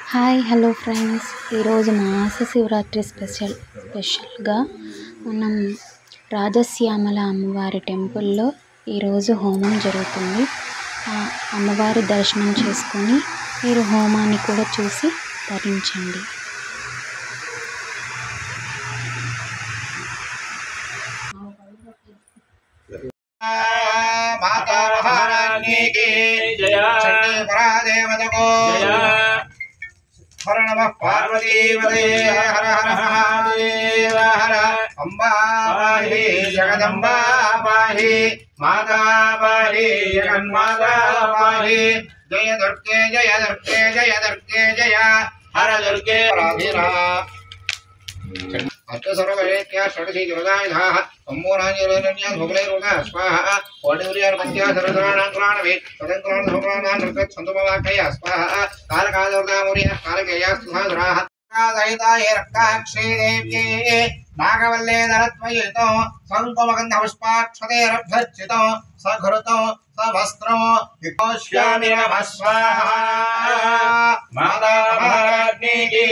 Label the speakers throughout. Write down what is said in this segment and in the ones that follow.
Speaker 1: Hi hello friends, ఈరోజు మహాశివరాత్రి స్పెషల్గా మనం రాజశ్యామల అమ్మవారి టెంపుల్లో ఈరోజు హోమం జరుగుతుంది. ఆ అమ్మవారి దర్శనం చేసుకొని మీరు హోమాన్ని కూడా చూసి తరించండి.
Speaker 2: माता महारानी की जय। चंडी परादेवता को जय। हर नमः पार्वती पते हर हर महादेव हर। अम्बा पाहि जगदम्बा पाहि, माता पाहि जगन्माता पाहि। जय दुर्गे जय दुर्गे जय दुर्गे जय, हर दुर्गे राधिरा। अष्टसर्ववेद्या षडशी दुर्गायुधाः सम्मोहनाञ्जलिरन्यान् भुवनैर्वगा स्वाहा। कोटिवर्यार्पत्या सर्वसर्वाणाङ्कुराणवे तदङ्कुराणधूमानां नृत्यच्छन्दुमवाक्यया स्वाहा। कालकालदुर्गामौर्यः कालकेया सुधाधुराः दयिताये रक्ताक्षे देव्ये नागवल्ले धरत्वयितो सङ्कुमगन्धपुष्पाक्षतेरभ्यर्चितो सघृतो सवस्त्रो विकोष्यामि नमः स्वाहा। माता महारानी की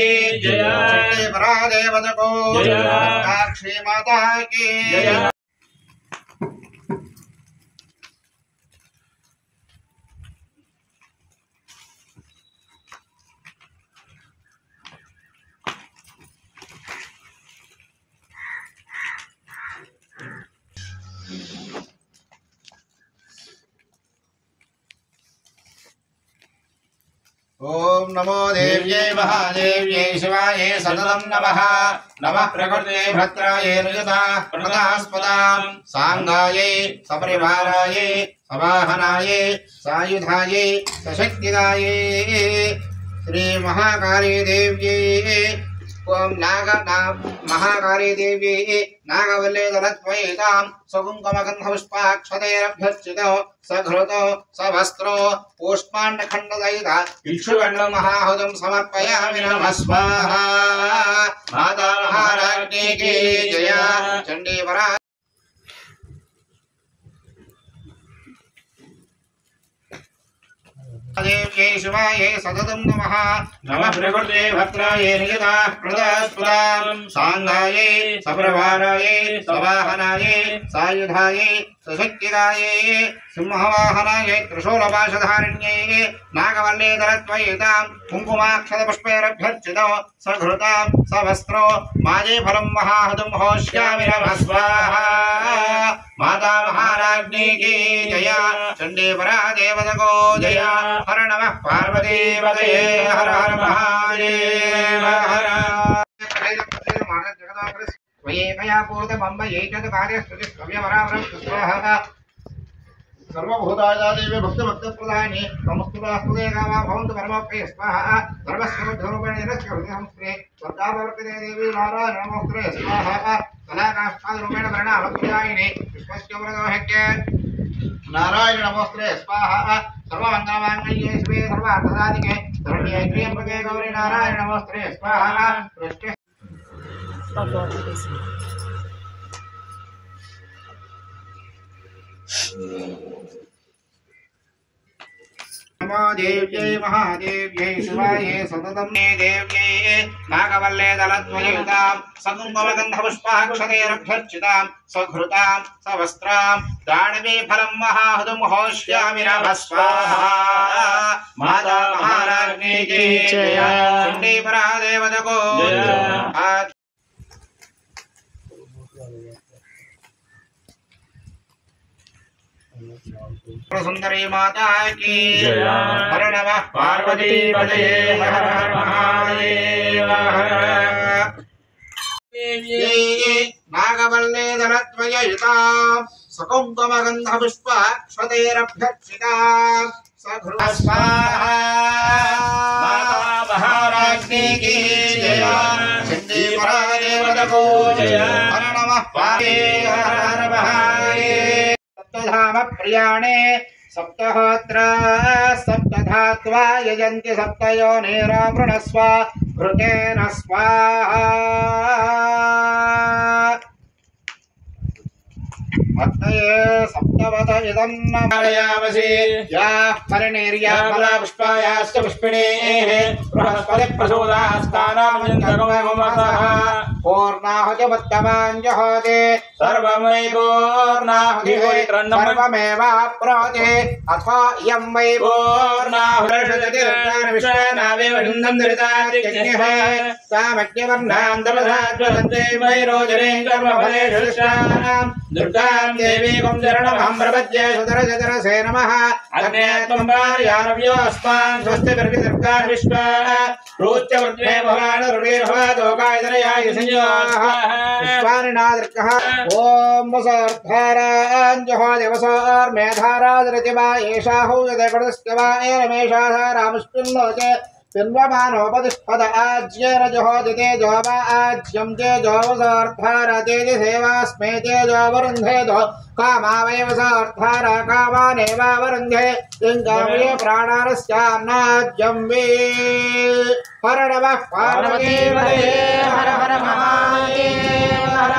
Speaker 2: जय। चंडी परादेवता को जय। रक्ताक्षी माता की जय। ओम नमो देव्यै महादेव्यै शिवायै सततं नमः। नमः प्रकृते भद्रायै निजता प्रणतास्पदां सांगायै सपरिवारायै सवाहनायै सायुधायै सशक्तिदायै श्री महाकाली देव्यै ओम महाकाली देव्यै नागवल्ले दलत्वयितां सकुङ्कुमगन्धपुष्पाक्षतैरभ्यर्चितो सघृतो सवस्त्रो पुष्पाण्डखण्डदयिता इक्षुगण्डं महाहुतं समर्पयामि नमः स्वाहा। माता महारानी की जय। चंडी परा देव्यै शिवायै सततं नमः। नमः प्रकृते भद्रायै निजता प्रणतास्पदां सांगायै सपरिवारायै सवाहनायै सायुधायै सशक्तिदायै सिंहवाहनायै त्रिशूलपाशधारिण्यै नागवल्ले दलत्वयितां कुङ्कुमाक्षतपुष्पैरभ्यर्चितो सघृतां सवस्त्रो माजे फलं महाहुतं होष्यामि नमः स्वाहा। माता महारानी की जय। चंडी परादेवता को जय। हर नमः पार्वती पते हर हर महादेव हर। त्वयैकया पूर्तमम्ब एतत्कार्यस्तुतिस्तव्यवरावरं स्वाहा। सर्वभूताया देवी भक्तभक्तप्रदायिनी नमस्तुते गावा भवन्तु परमप्रिय स्वाहा। सर्वस्वरूपेण जनस्य हृदयसंस्कृते स्वर्गावर्तिते देवी नारायण नमोस्तुते स्वाहा। कलाकाष्ठादिरूपेण वर्णावप्रदायिनी विश्वस्यवरदोहक्य नारायण नमोस्तुते स्वाहा। सर्वमङ्गलमाङ्गल्ये शिवे सर्वार्थसाधिके शरण्ये त्र्यम्बके गौरी नारायण नमोस्तुते स्वाहा। नमो देव्यै महादेव्यै शिवायै सततं देव्यै नागवल्ले दलत्वयितां सकुङ्कुमगन्धपुष्पाक्षतैरभ्यर्चितां सघृतां सवस्त्रां दानवे फलं महाहुतं होष्यामि नमः स्वाहा। माता महारानी की जय। चंडी परादेवता को जय। सुंदरी माता की जय। हर नमः पार्वती पते हर हर महादेव हर। नागवल्ले दलत्वयितां सकुङ्कुमगन्धपुष्पाक्षतैरभ्यर्चितां सघृता स्वाहा। माता महारानी की जय। चंडी परादेवता को जय। हर नमः पार्वती हर हर महादेव। सप्तधाम प्रियाणे सप्तहोत्र सप्तधात्वा यजन्ति सप्तयोनिरावृणस्व घृतेन स्वाहा। अग्नये सप्तवत इदन्नमयामसि याः परिणीर्या फलपुष्पायाश्च पुष्पिणीः बृहस्पतिप्रसूदास्तानामञ्जगममसः पूर्णाहुतिमुत्तमाञ्जहोति सर्वमयि पूर्णाहुतिर्वैत्रन्नमेवाप्नोति अथवा इयं वै पूर्णाहुतिर्षदति विश्वानावेव निन्दन्धरितादिज्ञः सामज्ञवर्णां तपसाज्वलन्ते वैरोचरे कर्मफलेषु दुष्टानां दुर्गां देवीं शरणमहं प्रपद्ये सुतरजतरसे नमः अग्ने त्वं पारयानव्यो अस्मान् स्वस्ति दुर्गा विश्वा रोच्च वृद्ध्वे भवानुर्वीर्भवतोकायतनयाय संयोः विश्वानिनादृकः ॐ वसोर्धाराञ्जहो देवसोर्मेधाराजरतिवा एषा हौजते कृतस्त्यवा एरमेषा रामस्मिल्लोके पिन्वमानोपतिष्ठद आज्येन जहोति तेजो वा आज्यं तेजो वसोर्धारा तेजि सेवास्मे तेजो वरुन्धेतो कामा वै वसोर्धारा कामानेवावरुन्धे लिङ्गामये प्राणानस्यान्नाज्यं वे हर नमः पार्वतीपतये हर हर महादेव हर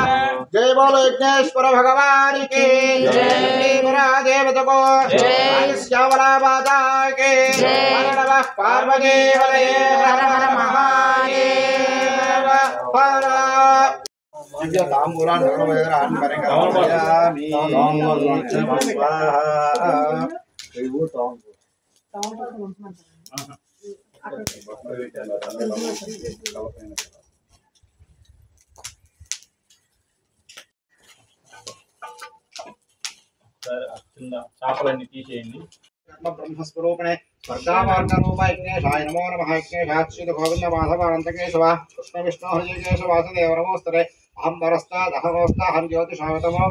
Speaker 2: जय बोलो विघ्नेश्वर भगवान की जय देवता को जय श्यामला माता के हर नमः पार्वतीपतये हर हर महादेव हर तांबूलान् भगवद्गीतान् परिकरामि
Speaker 3: చేపలన్నీ తీసేయండి
Speaker 2: ब्रह्मस्वरूपिणे स्वर्गामार्गरूप यज्ञेशाय नमो नमः यज्ञेशाच्युत गोविंद माधव अनन्तकेशव कृष्ण विष्णु हरिकेशव वासुदेव नमोस्तरे अहं वरस्तादहमोस्ता हरिज्योतिषामतमो